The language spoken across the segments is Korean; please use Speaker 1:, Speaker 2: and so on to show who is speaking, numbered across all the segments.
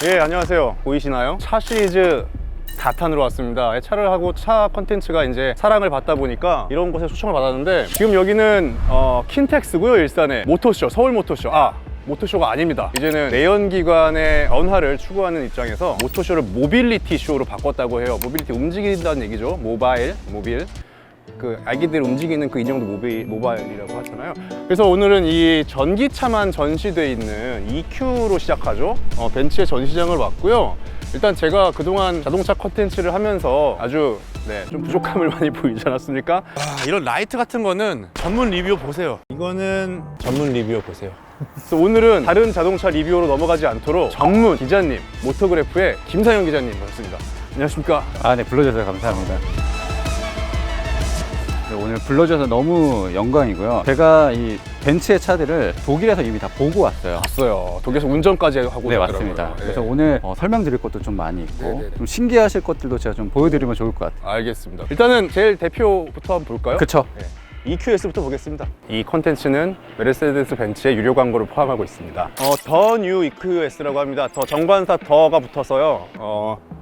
Speaker 1: 예, 안녕하세요. 보이시나요? 차 시리즈 4탄으로 왔습니다. 차를 하고 차 컨텐츠가 이제 사랑을 받다 보니까 이런 곳에 초청을 받았는데, 지금 여기는 킨텍스고요. 일산의 모토쇼, 서울 모토쇼. 모토쇼가 아닙니다. 이제는 내연기관의 언화를 추구하는 입장에서 모토쇼를 모빌리티 쇼로 바꿨다고 해요. 모빌리티, 움직인다는 얘기죠. 모빌. 그 아기들 움직이는 그 인형도 모바일이라고 하잖아요. 그래서 오늘은 이 전기차만 전시되어 있는 EQ로 시작하죠. 벤츠의 전시장을 왔고요. 일단 제가 그동안 자동차 컨텐츠를 하면서 아주 좀 부족함을 많이 보이지 않았습니까? 이런 라이트 같은 거는 전문 리뷰어 보세요. 이거는 전문 리뷰어 보세요. 그래서 오늘은 다른 자동차 리뷰어로 넘어가지 않도록 전문 기자님, 모토그래프의 김상현 기자님 모셨습니다. 안녕하십니까?
Speaker 2: 네, 불러주셔서 감사합니다. 오늘 불러주셔서 너무 영광이고요. 제가 이 벤츠의 차들을 독일에서 이미 다 보고 왔어요.
Speaker 1: 봤어요. 독일에서 운전까지 하고
Speaker 2: 네,
Speaker 1: 오셨더라고요.
Speaker 2: 맞습니다.
Speaker 1: 네.
Speaker 2: 그래서 오늘 설명드릴 것도 좀 많이 있고
Speaker 1: 네네네.
Speaker 2: 좀 신기하실 것들도 제가 좀 보여드리면 좋을 것 같아요.
Speaker 1: 알겠습니다. 일단은 제일 대표부터 한번 볼까요?
Speaker 2: 그쵸?
Speaker 1: 네. EQS부터 보겠습니다. 이 콘텐츠는 메르세데스 벤츠의 유료 광고를 포함하고 있습니다. 더 뉴 EQS라고 합니다. 더 정관사 더가 붙어서요.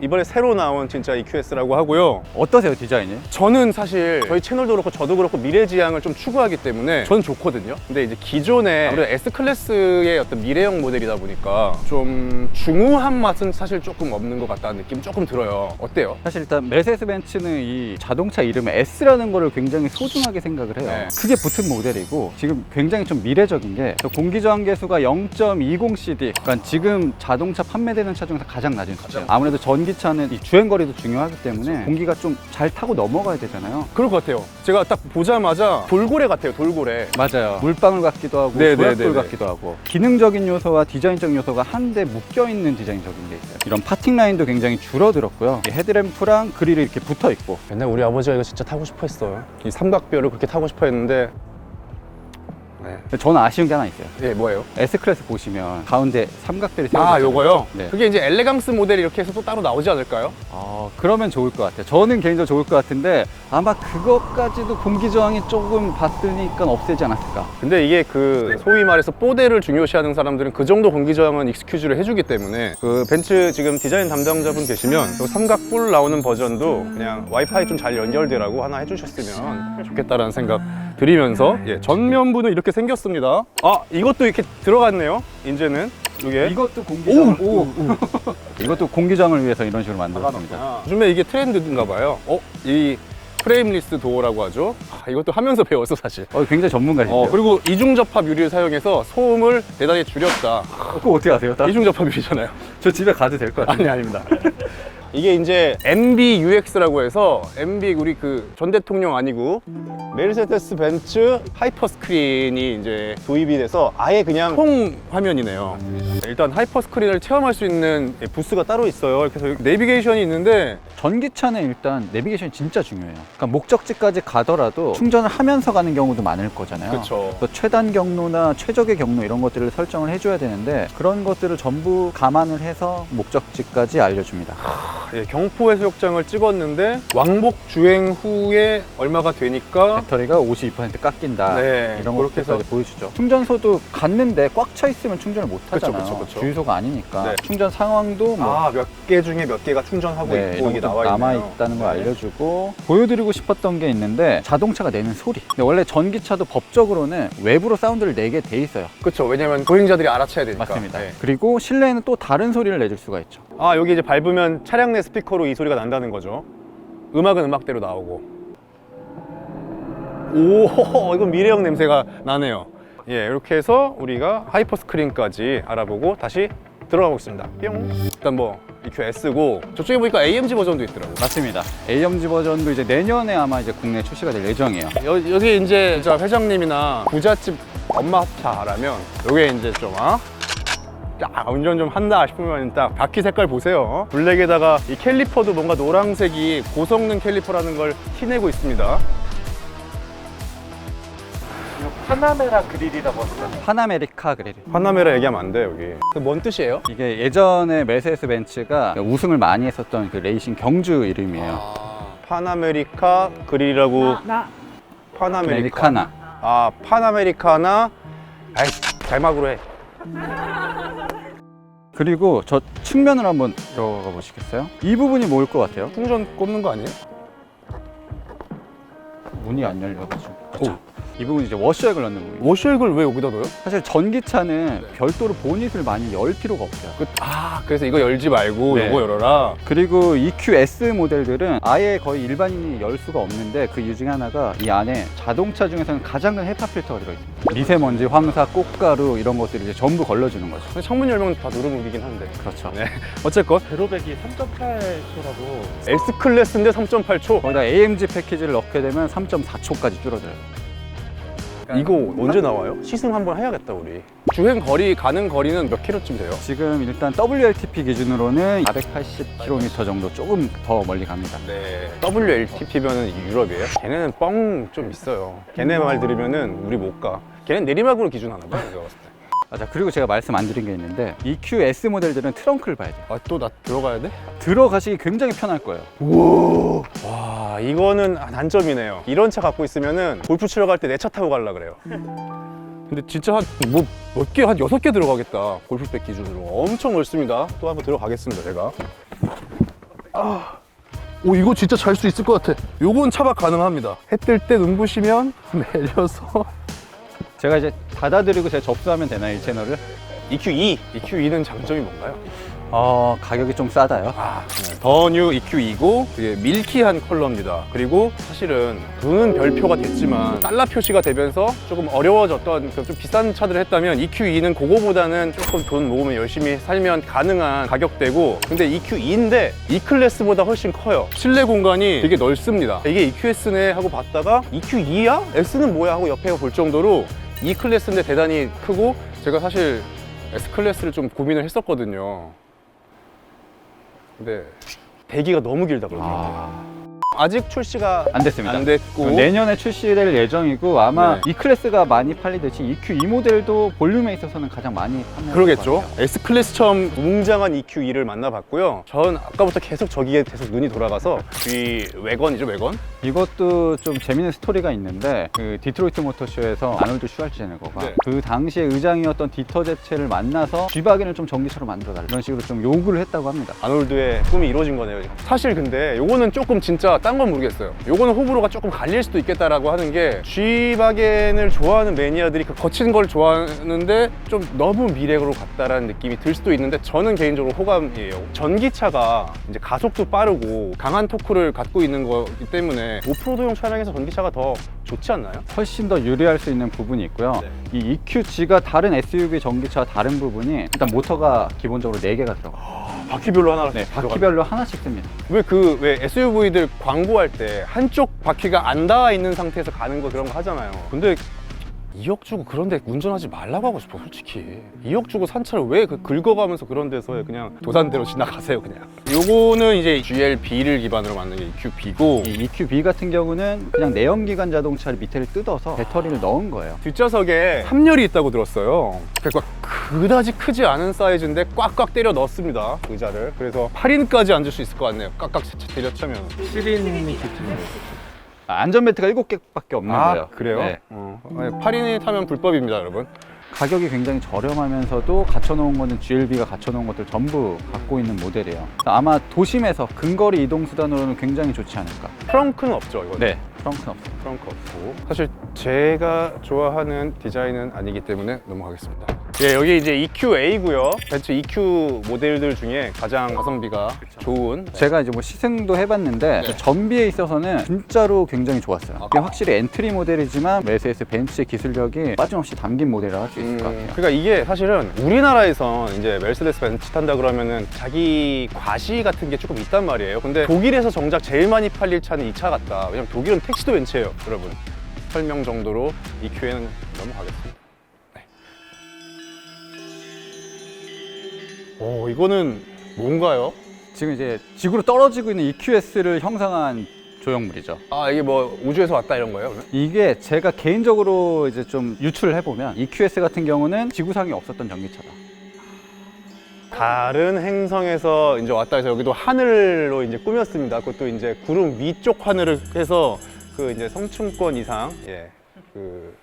Speaker 1: 이번에 새로 나온 진짜 EQS라고 하고요.
Speaker 2: 어떠세요, 디자인이?
Speaker 1: 저는 사실 저희 채널도 그렇고 저도 그렇고 미래지향을 좀 추구하기 때문에 저는 좋거든요. 근데 이제 기존에 아무래도 S클래스의 어떤 미래형 모델이다 보니까 좀 중후한 맛은 사실 조금 없는 것 같다는 느낌이 조금 들어요. 어때요?
Speaker 2: 사실 일단 메르세데스 벤츠는 이 자동차 이름에 S라는 거를 굉장히 소중하게 생각을 해요.
Speaker 1: 네.
Speaker 2: 크게 붙은 모델이고 지금 굉장히 좀 미래적인 게 공기저항계수가 0.20cd, 그러니까 지금 자동차 판매되는 차 중에서 가장 낮은 수치예요. 아무래도 전기차는 이 주행거리도 중요하기 때문에 공기가 좀 잘 타고 넘어가야 되잖아요.
Speaker 1: 그럴 것 같아요. 제가 딱 보자마자 돌고래 같아요, 돌고래.
Speaker 2: 맞아요. 물방울 같기도 하고 조약돌 같기도 하고 기능적인 요소와 디자인적 요소가 한데 묶여있는 디자인적인 게 있어요. 이런 파팅 라인도 굉장히 줄어들었고요. 헤드램프랑 그릴이 이렇게 붙어있고.
Speaker 1: 옛날 우리 아버지가 이거 진짜 타고 싶어 했어요. 이 삼각뼈를 그렇게 타고 싶어 했는데.
Speaker 2: 저는 아쉬운 게 하나 있어요.
Speaker 1: 예, 뭐예요?
Speaker 2: S클래스 보시면 가운데 삼각대를 세워놨잖아요.
Speaker 1: 요거요?
Speaker 2: 네.
Speaker 1: 그게 이제 엘레강스 모델 이렇게 해서 또 따로 나오지 않을까요?
Speaker 2: 그러면 좋을 것 같아요. 저는 개인적으로 좋을 것 같은데 아마 그것까지도 공기저항이 조금 받으니까 없애지 않았을까.
Speaker 1: 근데 이게 그 소위 말해서 뽀대를 중요시하는 사람들은 그 정도 공기저항은 익스큐즈를 해주기 때문에 그 벤츠 지금 디자인 담당자분 계시면 그 삼각뿔 나오는 버전도 그냥 와이파이 좀 잘 연결되라고 하나 해주셨으면 좋겠다라는 생각 드리면서, 전면부는 이렇게 생겼습니다. 이것도 이렇게 들어갔네요. 이제는 이게
Speaker 2: 이것도 공기저항. 이것도 공기저항을 위해서 이런 식으로 만들었습니다.
Speaker 1: 요즘에 이게 트렌드인가 봐요. 이 프레임리스 도어라고 하죠. 이것도 하면서 배웠어 사실.
Speaker 2: 굉장히 전문가시네요.
Speaker 1: 그리고 이중접합 유리를 사용해서 소음을 대단히 줄였다.
Speaker 2: 그거 어떻게 아세요?
Speaker 1: 이중접합 유리잖아요.
Speaker 2: 저 집에 가도 될 것 같아요.
Speaker 1: 아닙니다. 이게 이제 MBUX라고 해서 MB 우리 그 전 대통령 아니고 메르세데스 벤츠 하이퍼 스크린이 이제 도입이 돼서 아예 그냥 총 화면이네요. 일단 하이퍼 스크린을 체험할 수 있는 부스가 따로 있어요. 그래서 내비게이션이 있는데
Speaker 2: 전기차는 일단 내비게이션이 진짜 중요해요. 그러니까 목적지까지 가더라도 충전을 하면서 가는 경우도 많을 거잖아요.
Speaker 1: 그쵸.
Speaker 2: 또 최단 경로나 최적의 경로 이런 것들을 설정을 해줘야 되는데 그런 것들을 전부 감안을 해서 목적지까지 알려줍니다.
Speaker 1: 경포 해수욕장을 찍었는데 왕복 주행 후에 얼마가 되니까
Speaker 2: 배터리가 52% 깎인다. 이런
Speaker 1: 그렇게
Speaker 2: 것까지 보여주죠. 충전소도 갔는데 꽉 차 있으면 충전을 못 하잖아요.
Speaker 1: 그쵸.
Speaker 2: 주유소가 아니니까.
Speaker 1: 네.
Speaker 2: 충전 상황도
Speaker 1: 몇 개 중에 몇 개가 충전하고 있고
Speaker 2: 이런
Speaker 1: 이게
Speaker 2: 것도 남아 있다는 걸 알려주고 보여드리고 싶었던 게 있는데 자동차가 내는 소리. 근데 원래 전기차도 법적으로는 외부로 사운드를 내게 돼 있어요.
Speaker 1: 그렇죠. 왜냐면 보행자들이 알아채야 되니까.
Speaker 2: 맞습니다. 그리고 실내에는 또 다른 소리를 내줄 수가 있죠.
Speaker 1: 여기 이제 밟으면 차량 내 스피커로 이 소리가 난다는 거죠. 음악은 음악대로 나오고. 이건 미래형 냄새가 나네요. 이렇게 해서 우리가 하이퍼 스크린까지 알아보고 다시 들어가 보겠습니다. 뿅. 일단 EQS고 저쪽에 보니까 AMG 버전도 있더라고요.
Speaker 2: 맞습니다. AMG 버전도 이제 내년에 아마 이제 국내에 출시가 될 예정이에요.
Speaker 1: 여기 이제 진짜 회장님이나 부잣집 엄마 차라면 요게 이제 좀 운전 좀 한다 싶으면 딱 바퀴 색깔 보세요. 블랙에다가 이 캘리퍼도 뭔가 노란색이 고성능 캘리퍼라는 걸 티내고 있습니다.
Speaker 2: 파나메라 그릴이라고 하더라고요. 파나메리카 그릴.
Speaker 1: 파나메라 얘기하면 안 돼 여기. 뭔 뜻이에요?
Speaker 2: 이게 예전에 메르세데스 벤츠가 우승을 많이 했었던 그 레이싱 경주 이름이에요.
Speaker 1: 파나메리카 그릴이라고.
Speaker 2: 파나메리카나.
Speaker 1: 파나메리카나. 자막으로 해.
Speaker 2: 그리고 저 측면을 한번 들어가 보시겠어요? 이 부분이 뭐일 것 같아요?
Speaker 1: 충전 꼽는 거 아니에요?
Speaker 2: 문이 안 열려가지고. 그렇죠. 이 부분이 이제 워셔액을 넣는 부분이에요.
Speaker 1: 워셔액을 왜 여기다 넣어요?
Speaker 2: 사실 전기차는 별도로 보닛을 많이 열 필요가 없어요.
Speaker 1: 그래서 이거 열지 말고
Speaker 2: 네.
Speaker 1: 이거 열어라.
Speaker 2: 그리고 EQS 모델들은 아예 거의 일반인이 열 수가 없는데 그 이유 중에 하나가 이 안에 자동차 중에서는 가장 큰 헤파 필터가 들어있습니다. 미세먼지, 황사, 꽃가루 이런 것들이 이제 전부 걸러주는 거죠.
Speaker 1: 근데 창문 열면 다 누르무기긴 한데.
Speaker 2: 그렇죠.
Speaker 1: 네. 어쨌건
Speaker 3: 제로백이 3.8초라고.
Speaker 1: S클래스인데 3.8초.
Speaker 2: 거기다 AMG 패키지를 넣게 되면 3.4초까지 줄어들어요.
Speaker 1: 이거 언제 나와요? 시승 한번 해야겠다 우리. 주행 거리 가는 거리는 몇 킬로쯤 돼요?
Speaker 2: 지금 일단 WLTP 기준으로는 480km 정도 조금 더 멀리 갑니다.
Speaker 1: 네. WLTP면은 유럽이에요? 걔네는 뻥 좀 있어요. 걔네 말 들으면은 우리 못 가. 걔네 내리막으로 기준하나 봐요, 내가 봤을 때.
Speaker 2: 맞아. 그리고 제가 말씀 안 드린 게 있는데 EQS 모델들은 트렁크를 봐야 돼요.
Speaker 1: 아, 또 나 들어가야 돼?
Speaker 2: 들어가시기 굉장히 편할 거예요.
Speaker 1: 우와. 와, 이거는 단점이네요. 이런 차 갖고 있으면은 골프 치러 갈 때 내 차 타고 가려고 그래요. 근데 진짜 한 몇 개, 한 6개 들어가겠다. 골프백 기준으로. 엄청 넓습니다. 또 한번 들어가겠습니다, 제가. 오, 이거 진짜 잘 수 있을 것 같아. 요건 차박 가능합니다. 해 뜰 때 눈부시면 내려서.
Speaker 2: 제가 이제 닫아드리고 제가 접수하면 되나요, 이 채널을?
Speaker 1: EQ2. EQ2는 장점이 뭔가요?
Speaker 2: 가격이 좀 싸다요.
Speaker 1: 더 뉴 EQ2고 되게 밀키한 컬러입니다. 그리고 사실은 돈은 별표가 됐지만 달러 표시가 되면서 조금 어려워졌던 그 좀 비싼 차들을 했다면 EQ2는 그거보다는 조금 돈 모으면 열심히 살면 가능한 가격대고, 근데 EQ2인데 E클래스보다 훨씬 커요. 실내 공간이 되게 넓습니다. 이게 EQS네 하고 봤다가 EQ2야? S는 뭐야? 하고 옆에 볼 정도로 E클래스인데 대단히 크고, 제가 사실 S클래스를 좀 고민을 했었거든요. 근데 대기가 너무 길다 그러더라고요. 아직 출시가
Speaker 2: 안 됐습니다.
Speaker 1: 안 됐고
Speaker 2: 내년에 출시될 예정이고, 아마
Speaker 1: 네.
Speaker 2: E클래스가 많이 팔리듯이 EQ2 모델도 볼륨에 있어서는 가장 많이 판매할
Speaker 1: 그러겠죠.
Speaker 2: 것 같아요.
Speaker 1: S클래스처럼 웅장한 EQ2를 만나봤고요. 전 아까부터 계속 저기에 계속 눈이 돌아가서 이 외건이죠, 외건?
Speaker 2: 이것도 좀 재밌는 스토리가 있는데, 그 디트로이트 모터쇼에서 아놀드 슈왈츠제네거가
Speaker 1: 네.
Speaker 2: 그 당시에 의장이었던 디터 제체를 만나서 G바겐을 좀 전기차로 만들어달라, 이런 식으로 좀 요구를 했다고 합니다.
Speaker 1: 아놀드의 꿈이 이루어진 거네요. 사실 근데 요거는 조금 진짜 딴 건 모르겠어요. 요거는 호불호가 조금 갈릴 수도 있겠다라고 하는 게, G바겐을 좋아하는 매니아들이 그 거친 걸 좋아하는데 좀 너무 미래로 갔다라는 느낌이 들 수도 있는데, 저는 개인적으로 호감이에요. 전기차가 이제 가속도 빠르고 강한 토크를 갖고 있는 거기 때문에 오프로드용 차량에서 전기차가 더 좋지 않나요?
Speaker 2: 훨씬 더 유리할 수 있는 부분이 있고요.
Speaker 1: 네.
Speaker 2: 이 EQG가 다른 SUV 전기차와 다른 부분이, 일단 모터가 기본적으로 4개가 들어가요.
Speaker 1: 바퀴별로 하나.
Speaker 2: 네, 바퀴별로 하나씩 씁니다.
Speaker 1: 왜 SUV들 광고할 때 한쪽 바퀴가 안 닿아 있는 상태에서 가는 거 그런 거 하잖아요. 근데 2억 주고 그런데 운전하지 말라고 하고 싶어, 솔직히. 2억 주고 산 차를 왜 긁어가면서 그런 데서 그냥 도산대로 지나가세요, 그냥. 요거는 이제 GLB를 기반으로 만든 게 EQB고,
Speaker 2: 이 EQB 같은 경우는 그냥 내연기관 자동차를 밑에를 뜯어서 배터리를 넣은 거예요.
Speaker 1: 뒷좌석에 3열이 있다고 들었어요. 그러니까 그다지 크지 않은 사이즈인데 꽉꽉 때려 넣습니다, 의자를. 그래서 8인까지 앉을 수 있을 것 같네요. 꽉꽉 때려치면.
Speaker 3: 7인이 기준으로.
Speaker 2: 안전벨트가 7개밖에 없는 거예요.
Speaker 1: 그래요?
Speaker 2: 네.
Speaker 1: 8인이 타면 불법입니다, 여러분.
Speaker 2: 가격이 굉장히 저렴하면서도 갖춰놓은 거는 GLB가 갖춰놓은 것들 전부 갖고 있는 모델이에요. 아마 도심에서 근거리 이동 수단으로는 굉장히 좋지 않을까.
Speaker 1: 트렁크는 없죠, 이거는?
Speaker 2: 네, 트렁크는 없어요.
Speaker 1: 트렁크 없고. 사실 제가 좋아하는 디자인은 아니기 때문에 넘어가겠습니다. 예, 여기 이제 EQA고요. 벤츠 EQ 모델들 중에 가장 가성비가 좋은.
Speaker 2: 제가 이제 뭐 시승도 해봤는데
Speaker 1: 네.
Speaker 2: 전비에 있어서는 진짜로 굉장히 좋았어요. 이게 확실히 엔트리 모델이지만 메르세데스 벤츠의 기술력이 빠짐없이 담긴 모델이라 할 수 있을 것 같아요.
Speaker 1: 그러니까 이게 사실은 우리나라에선 이제 메르세데스 벤츠 탄다 그러면은 자기 과시 같은 게 조금 있단 말이에요. 근데 독일에서 정작 제일 많이 팔릴 차는 이 차 같다. 왜냐면 독일은 택시도 벤츠예요, 여러분. 설명 정도로 EQ에는 넘어가겠습니다. 오, 이거는 뭔가요?
Speaker 2: 지금 이제 지구로 떨어지고 있는 EQS를 형상한 조형물이죠.
Speaker 1: 아, 이게 뭐 우주에서 왔다 이런 거예요, 그러면?
Speaker 2: 이게 제가 개인적으로 이제 좀 유출을 해보면 EQS 같은 경우는 지구상에 없었던 전기차다.
Speaker 1: 다른 행성에서 이제 왔다 해서 여기도 하늘로 이제 꾸몄습니다. 그것도 이제 구름 위쪽 하늘을 해서 그 이제 성층권 이상, 예, 그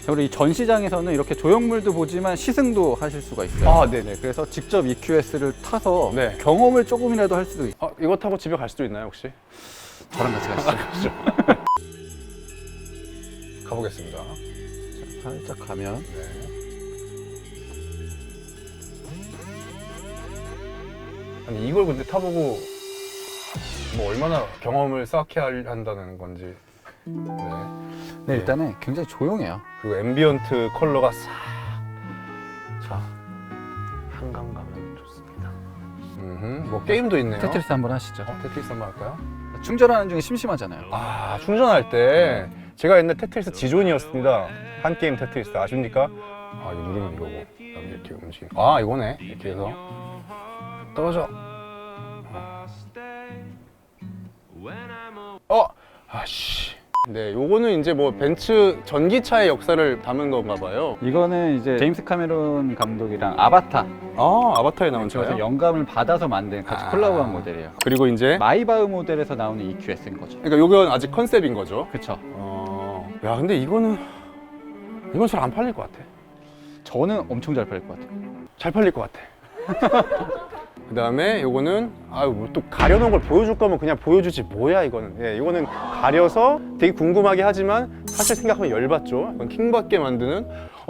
Speaker 2: 그리고 이 전시장에서는 이렇게 조형물도 보지만 시승도 하실 수가 있어요.
Speaker 1: 아, 네네.
Speaker 2: 그래서 직접 EQS를 타서
Speaker 1: 네.
Speaker 2: 경험을 조금이라도 할 수도 있어요.
Speaker 1: 이거 타고 집에 갈 수도 있나요, 혹시?
Speaker 2: 저랑 같이 가시죠.
Speaker 1: 가보겠습니다.
Speaker 2: 살짝 가면
Speaker 1: 아니, 이걸 근데 타보고 뭐 얼마나 경험을 쌓게 한다는 건지. 네.
Speaker 2: 네, 일단은 굉장히 조용해요.
Speaker 1: 그리고 앰비언트 컬러가 싹. 자, 한강 가면 좋습니다. 뭐 게임도 있네요.
Speaker 2: 테트리스 한번 하시죠.
Speaker 1: 테트리스 한번 할까요?
Speaker 2: 충전하는 중에 심심하잖아요.
Speaker 1: 아, 충전할 때 제가 옛날 테트리스 지존이었습니다. 한 게임 테트리스 아십니까? 아, 이거 누르면 이거고 그다음에 이렇게 움직임. 아, 이거네. 이렇게 해서 떨어져. 아씨. 네, 요거는 이제 뭐 벤츠 전기차의 역사를 담은 건가 봐요.
Speaker 2: 이거는 이제 제임스 카메론 감독이랑 아바타
Speaker 1: 아, 아바타에 나온
Speaker 2: 그래서
Speaker 1: 차요?
Speaker 2: 영감을 받아서 만든 같이 콜라보한 모델이에요.
Speaker 1: 그리고 이제
Speaker 2: 마이바흐 모델에서 나오는 EQS인 거죠.
Speaker 1: 그러니까 요건 아직 컨셉인 거죠.
Speaker 2: 그쵸.
Speaker 1: 야, 근데 이건 잘 안 팔릴 것 같아.
Speaker 2: 저는 엄청 잘 팔릴 것 같아요.
Speaker 1: 잘 팔릴 것 같아. 그 다음에 요거는 뭐 또 가려놓은 걸 보여줄 거면 그냥 보여주지 뭐야 이거는. 예, 이거는 가려서 되게 궁금하게 하지만 사실 생각하면 열받죠. 이건 킹받게 만드는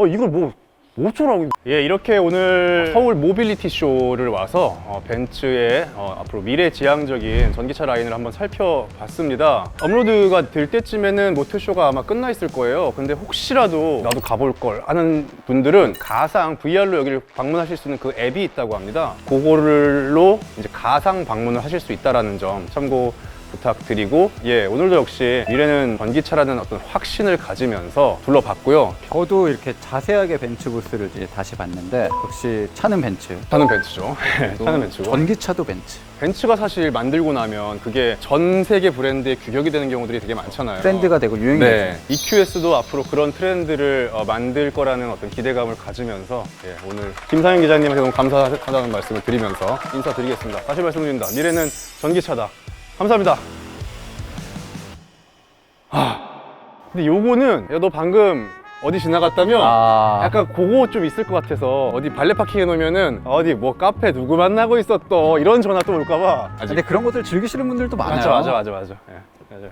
Speaker 1: 이걸 뭐 어쩌라고. 예, 이렇게 오늘 서울 모빌리티 쇼를 와서 벤츠의 앞으로 미래지향적인 전기차 라인을 한번 살펴봤습니다. 업로드가 될 때쯤에는 모터쇼가 아마 끝나 있을 거예요. 근데 혹시라도 나도 가볼 걸 하는 분들은 가상 VR로 여기를 방문하실 수 있는 그 앱이 있다고 합니다. 그거로 이제 가상 방문을 하실 수 있다는 점 참고 부탁드리고, 예, 오늘도 역시 미래는 전기차라는 어떤 확신을 가지면서 둘러봤고요.
Speaker 2: 저도 이렇게 자세하게 벤츠 부스를 이제 다시 봤는데 역시 차는 벤츠.
Speaker 1: 차는 벤츠죠.
Speaker 2: 또
Speaker 1: 차는 벤츠고.
Speaker 2: 전기차도 벤츠.
Speaker 1: 벤츠가 사실 만들고 나면 그게 전 세계 브랜드의 규격이 되는 경우들이 되게 많잖아요.
Speaker 2: 트렌드가 되고 유행이
Speaker 1: 네,
Speaker 2: 되죠.
Speaker 1: EQS도 앞으로 그런 트렌드를 만들 거라는 어떤 기대감을 가지면서, 예, 오늘 김상현 기자님한테 너무 감사하다는 말씀을 드리면서 인사드리겠습니다. 다시 말씀드립니다. 미래는 전기차다. 감사합니다. 근데 요거는 야, 너 방금 어디 지나갔다며? 약간 그거 좀 있을 것 같아서 어디 발레 파킹 해놓으면은 어디 뭐 카페 누구 만나고 있었어 이런 전화 또 올까봐.
Speaker 2: 근데 그런 것들 즐기시는 분들도 많아요.
Speaker 1: 맞아. 예, 맞아요.